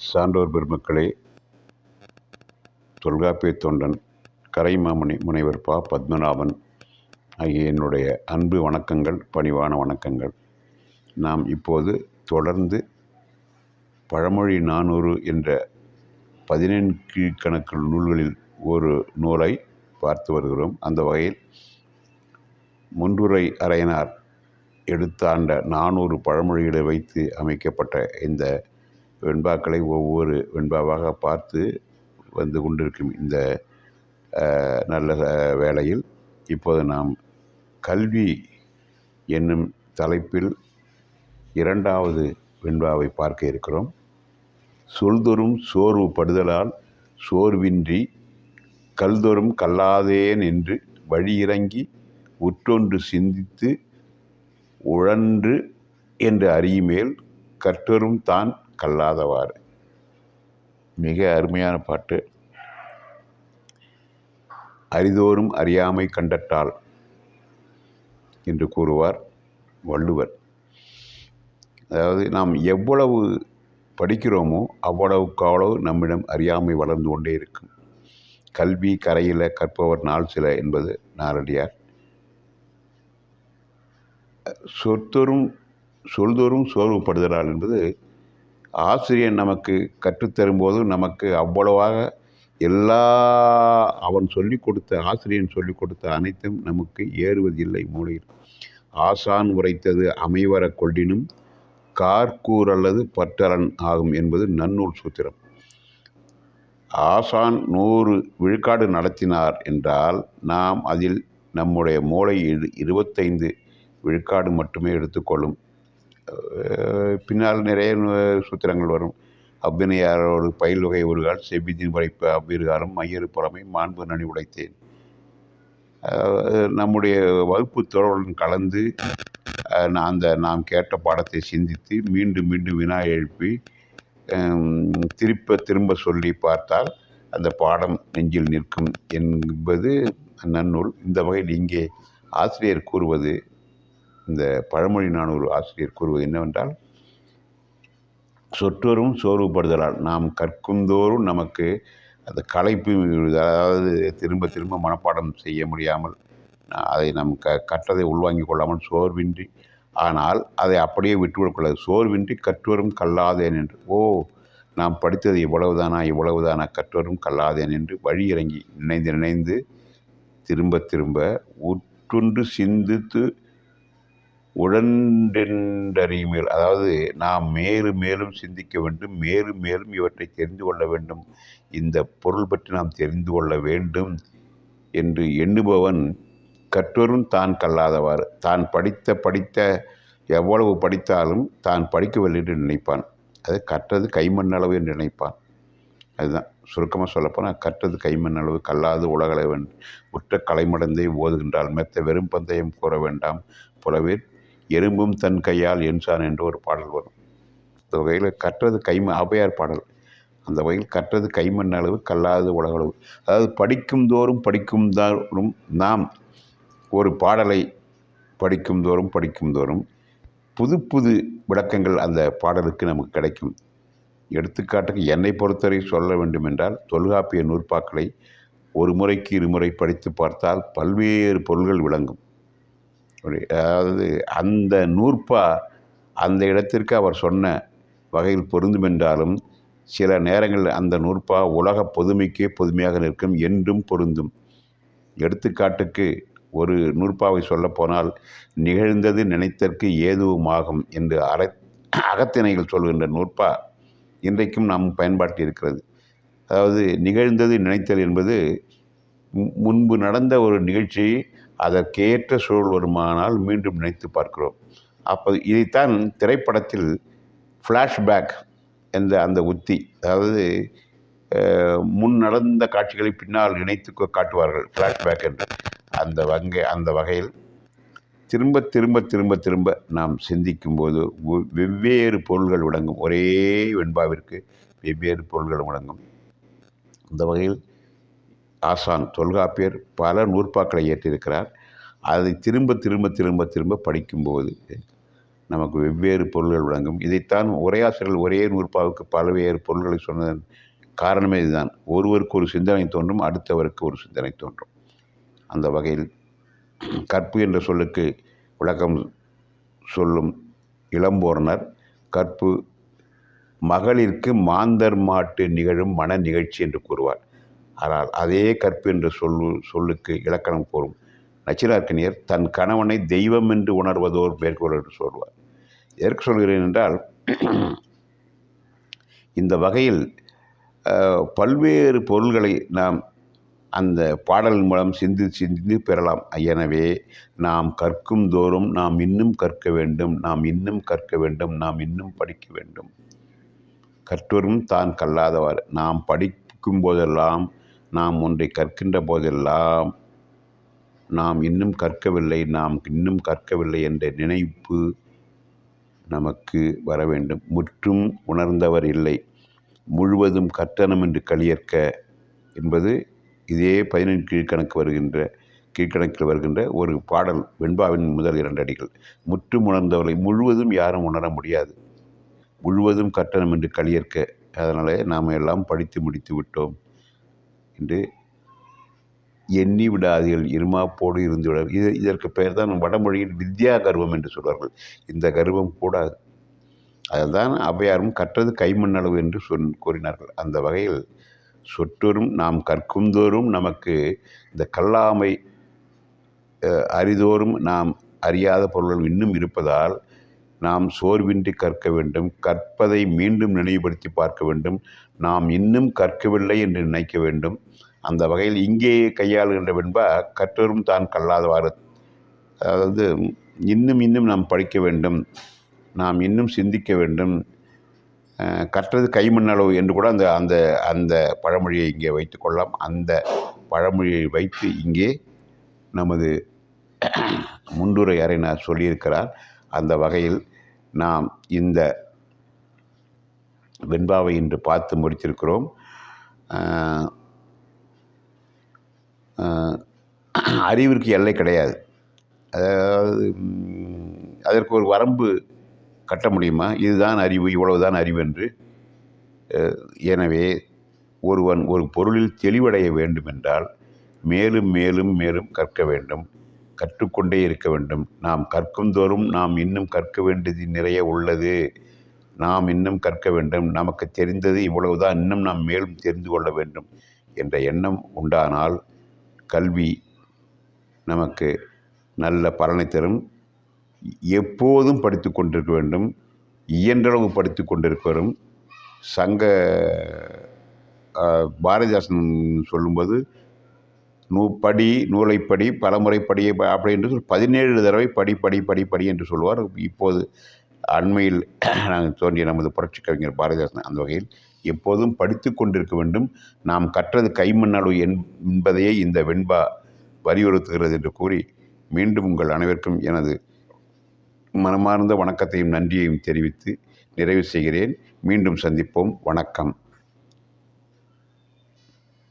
சான்றோர் பெருமக்களே, தொல்காப்பிய தொண்டன் கரைமாமணி முனைவர் பா. பத்மநாபன் ஆகிய என்னுடைய அன்பு வணக்கங்கள், பணிவான வணக்கங்கள். நாம் இப்போது தொடர்ந்து பழமொழி 400 என்ற 17 கீழ்க்கணக்கு நூல்களில் ஒரு நூலை பார்த்து வருகிறோம். அந்த வகையில் முன்றுரை அரையனார் எடுத்தாண்ட 400 பழமொழிகளை வைத்து அமைக்கப்பட்ட இந்த வெண்பாக்களை ஒவ்வொரு வெண்பாவாக பார்த்து வந்து கொண்டிருக்கும் இந்த நல்ல வேளையில் இப்போது நாம் கல்வி என்னும் தலைப்பில் 2வது வெண்பாவை பார்க்க இருக்கிறோம். சொல்தொறும் சோர்வு படுதலால் சோர்வின்றி கல்தொறும் கல்லாதேன் என்று வழியிறங்கி உற்றொன்று சிந்தித்து உழன்று என்று அறியுமேல் கற்றொறும் தான் கல்லாதவாறு. மிக அருமையான பாட்டு. அரிதோறும் அறியாமை கண்டட்டால் என்று கூறுவார் வள்ளுவர். அதாவது நாம் எவ்வளவு படிக்கிறோமோ அவ்வளவுக்கு அவ்வளவு நம்மிடம் அறியாமை வளர்ந்து கொண்டே இருக்கும். கல்வி கரையில கற்பவர் நாள் சில என்பது நாலடியார். சொல்தோறும் சோர்வுபடுதலால் என்பது ஆசிரியர் நமக்கு கற்றுத்தரும்போது நமக்கு அவ்வளவாக அவன் சொல்லிக் கொடுத்த ஆசிரியன் சொல்லிக் கொடுத்த அனைத்தும் நமக்கு ஏறுவதில்லை மூளையில். ஆசான் உரைத்தது அமைவர கொள்ளினும் கார்கூர் அல்லது பற்றரன் ஆகும் என்பது நன்னூல் சூத்திரம். ஆசான் 100 விழுக்காடு நடத்தினார் என்றால் நாம் அதில் நம்முடைய மூளை 25 விழுக்காடு மட்டுமே எடுத்துக்கொள்ளும். பின்னால் நிறைய சூத்திரங்கள் வரும். அவ்வினையாரோடு பயில் வகை ஒருகால் செவ்விதின் படைப்பு அவ்விருகாலும் மையறு புறமை மாண்பு நனி உடைத்தேன். நம்முடைய வகுப்பு தொடருடன் கலந்து நாம் கேட்ட பாடத்தை சிந்தித்து மீண்டும் மீண்டும் வினா எழுப்பி திரும்ப சொல்லி பார்த்தால் அந்த பாடம் நெஞ்சில் நிற்கும் என்பது நன்னூல். இந்த வகையில் இங்கே ஆசிரியர் கூறுவது, இந்த பழமொழி 400 ஆசிரியர் கூறுவது என்னவென்றால், சொற்றொறும் சோர்வுபடுதலால் நாம் கற்குந்தோறும் நமக்கு அந்த களைப்பு, அதாவது திரும்ப மனப்பாடம் செய்ய முடியாமல் அதை நம் கற்றதை உள்வாங்கிக் கொள்ளாமல் சோர்வின்றி, ஆனால் அதை அப்படியே விட்டுவிடக்கூடாது. சோர்வின்றி கற்றோரும் கல்லாதேன் என்று, நாம் படித்தது இவ்வளவுதானா கற்றோரும் கல்லாதேன் என்று வழி இறங்கி நினைந்து திரும்ப உற்றொன்று சிந்தித்து உழன்றென்றறியுமேல், அதாவது நாம் மேலும் சிந்திக்க வேண்டும், மேலும் இவற்றை தெரிந்து கொள்ள வேண்டும், இந்த பொருள் பற்றி நாம் தெரிந்து கொள்ள வேண்டும் என்று எண்ணுபவன் கற்றோரும் தான் கல்லாதவாறு. தான் படித்த எவ்வளவு படித்தாலும் தான் படிக்கவில்லை என்று நினைப்பான். அது கற்றது கைமண் அளவு என்று நினைப்பான். அதுதான் சுருக்கமாக சொல்லப்போனால், கற்றது கைமண் அளவு கல்லாது உலகளவன் உற்ற கலைமடந்தை ஓதுகின்றால் மெத்த வெறும் பந்தயம் கூற வேண்டாம் புலவீர் எறும்பும் தன் கையால் என்சான் என்று ஒரு பாடல் வரும். அந்த வகையில் கற்றது ஔவையார் பாடல். அந்த வகையில் கற்றது கைமண் அளவு கல்லாது உலகளவு. அதாவது படிக்கும் தோறும் நாம் ஒரு பாடலை படிக்கும் தோறும் புது விளக்கங்கள் அந்த பாடலுக்கு நமக்கு கிடைக்கும். எடுத்துக்காட்டுக்கு என்னை பொறுத்தவரை சொல்ல வேண்டும் என்றால், தொல்காப்பிய நூற்பாக்களை ஒரு முறைக்கு 2 முறை படித்து பார்த்தால் பல்வேறு பொருள்கள் விளங்கும். அதாவது அந்த நூற்பா அந்த இடத்திற்கு அவர் சொன்ன வகையில் பொருந்தும் என்றாலும், சில நேரங்களில் அந்த நூற்பா உலக பொதுமைக்கே பொதுமையாக நிற்கும், என்றும் பொருந்தும். எடுத்துக்காட்டுக்கு ஒரு நூற்பாவை சொல்லப்போனால், நிகழ்ந்தது நினைத்தற்கு ஏதுவுமாகும் என்று அகத்திணைகள் சொல்கின்ற நூற்பா இன்றைக்கும் நாம் பயன்பாட்டில் இருக்கிறது. அதாவது நிகழ்ந்தது நினைத்தல் என்பது முன்பு நடந்த ஒரு நிகழ்ச்சியை அதற்கேற்ற சூழல் வருமானால் மீண்டும் நினைத்து பார்க்கிறோம். அப்போ இதைத்தான் திரைப்படத்தில் ஃப்ளாஷ்பேக் என்ற அந்த உத்தி, அதாவது முன் நடந்த காட்சிகளை பின்னால் நினைத்து காட்டுவார்கள், ஃப்ளாஷ்பேக் என்று. அந்த வகையில் திரும்ப நாம் சிந்திக்கும்போது வெவ்வேறு பொருள்கள் விளங்கும். ஒரே வெண்பாவிற்கு வெவ்வேறு பொருள்கள் விளங்கும். இந்த வகையில் ஆசான் தொல்காப்பியர் பல நூற்பாக்களை ஏற்றிருக்கிறார். அதை திரும்ப படிக்கும்போது நமக்கு வெவ்வேறு பொருள்கள் விளங்கும். இதைத்தான் உரையாசிரியர்கள் ஒரே நூற்பாவுக்கு பல்வேறு பொருள்களை சொன்னதன் காரணமே இதுதான். ஒருவருக்கு ஒரு சிந்தனை தோன்றும், அடுத்தவருக்கு ஒரு சிந்தனை தோன்றும். அந்த வகையில் கற்பு என்ற சொல்லுக்கு விளக்கம் சொல்லும் இளம்போர்னர், கற்பு மகளிருக்கு மாந்தர் மாட்டு நிகழும் மன நிகழ்ச்சி என்று கூறுவார். ஆனால் அதே கற்பு என்ற சொல்லுக்கு இலக்கணம் கூறும் நச்சினார்க்கனியர் தன் கணவனை தெய்வம் என்று உணர்வதோர் மேற்கோள் என்று சொல்வார். எதற்கு சொல்கிறேன் என்றால், இந்த வகையில் பல்வேறு பொருள்களை நாம் அந்த பாடல் மூலம் சிந்தித்து பெறலாம். எனவே நாம் கற்கும் தோறும் நாம் இன்னும் கற்க வேண்டும், நாம் இன்னும் கற்க வேண்டும், நாம் இன்னும் படிக்க வேண்டும். கற்றோரும் தான் கல்லாதவாறு. நாம் படிக்கும் போதெல்லாம், நாம் ஒன்றை கற்கின்ற போதெல்லாம் நாம் இன்னும் கற்கவில்லை, நாம் இன்னும் கற்கவில்லை என்ற நினைப்பு நமக்கு வர வேண்டும். முற்றும் உணர்ந்தவர் இல்லை, முழுவதும் கற்றனம் என்று களியற்க என்பது இதே 17 கீழ்கணக்கில் வருகின்ற ஒரு பாடல், வெண்பாவின் முதல் 2 அடிகள். முற்றும் உணர்ந்தவர்களை முழுவதும் யாரும் உணர முடியாது. முழுவதும் கற்றனம் என்று களியற்க. அதனாலே நாம் எல்லாம் படித்து முடித்து விட்டோம் என்று எண்ணி விடாதீர்கள், இருமாப்போடு இருந்து விட. இதற்கு பெயர் தான் வடமொழியில் வித்யா கர்வம் என்று சொல்வார்கள். இந்த கர்வம் கூடாது. அதுதான் ஔவையாரும் கற்றது கைமண்ணளவு என்று கூறினார்கள். அந்த வகையில் சொற்றோறும் நாம் கற்கும் தோறும் நமக்கு இந்த கல்லாமை அறிதோறும் நாம் அறியாத பொருள்கள் இன்னும் இருப்பதால் நாம் சோர்வின்றி கற்க வேண்டும். கற்பதை மீண்டும் நினைவுபடுத்தி பார்க்க வேண்டும். நாம் இன்னும் கற்கவில்லை என்று நினைக்க வேண்டும். அந்த வகையில் இங்கே கையாளுகின்ற வெண்பா கற்றோரும் தான் கல்லாதவாறு. அதாவது இன்னும் நாம் படிக்க வேண்டும், நாம் இன்னும் சிந்திக்க வேண்டும். கற்றது கைமண்ணளவு என்று கூட அந்த அந்த அந்த பழமொழியை இங்கே வைத்துக்கொள்ளலாம். அந்த பழமொழியை வைத்து இங்கே நமது முன்னுரை அறிஞர் சொல்லியிருக்கிறார். அந்த வகையில் நாம் இந்த வெண்பாவை இன்று பார்த்து முடித்திருக்கிறோம். அறிவிற்கு எல்லை கிடையாது. அதாவது அதற்கு ஒரு வரம்பு கட்ட முடியுமா? இதுதான் அறிவு, இவ்வளவுதான் அறிவு என்று. எனவே ஒருவன் ஒரு பொருளில் தெளிவடைய வேண்டுமென்றால் மேலும் மேலும் மேலும் கற்க வேண்டும், கற்றுக்கொண்டே இருக்க வேண்டும். நாம் கற்கும் தோறும் நாம் இன்னும் கற்க வேண்டியது நிறைய உள்ளது, நாம் இன்னும் கற்க வேண்டும், நமக்கு தெரிந்தது இவ்வளவுதான், இன்னும் நாம் மேலும் தெரிந்து கொள்ள வேண்டும் என்ற எண்ணம் உண்டானால் கல்வி நமக்கு நல்ல பலனை தரும். எப்போதும் படித்து கொண்டிருக்க வேண்டும், இயன்றளவு படித்து கொண்டிருக்க வரும். பாரதிதாசன் சொல்லும்போது நூலைப்படி பலமுறை படி அப்படி என்று 17 தடவை படி என்று சொல்லுவார். இப்போது அண்மையில் தோன்றிய நமது புரட்சி கவிஞர் பாரதிதாசன் அந்த வகையில் எப்போதும் படித்து கொண்டிருக்க வேண்டும். நாம் கற்றது கைமண்ணளவு என்பதையே இந்த வெண்பா வலியுறுத்துகிறது என்று கூறி மீண்டும் உங்கள் அனைவருக்கும் எனது மனமார்ந்த வணக்கத்தையும் நன்றியையும் தெரிவித்து நிறைவு செய்கிறேன். மீண்டும் சந்திப்போம். வணக்கம்.